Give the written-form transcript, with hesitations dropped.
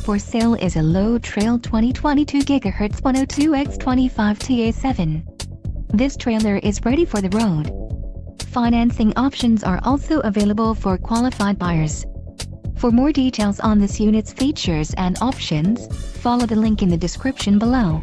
For sale is a low trail 2022 GH 102X25TA07. This trailer is ready for the road. Financing options are also available for qualified buyers. For more details on this unit's features and options, follow the link in the description below.